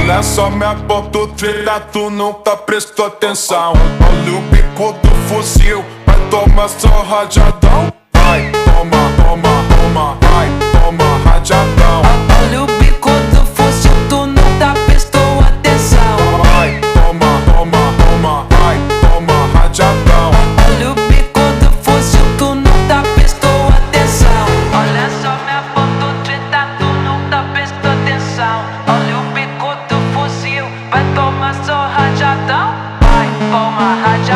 Olha só minha ponto treta, tu nunca prestou atenção. Olha o bico do fuzil, vai tomar só rajadão. Vai, toma, toma, toma, vai, toma rajadão. Olha o bico do fuzil, tu nunca prestou atenção. Vai, toma, toma, toma, vai, toma rajadão. Olha o bico do fuzil, tu nunca prestou atenção. Olha só minha ponto treta, tu nunca prestou atenção. Olha o bico do fuzil, vai tomar só rajadão. Vai, toma rajadão.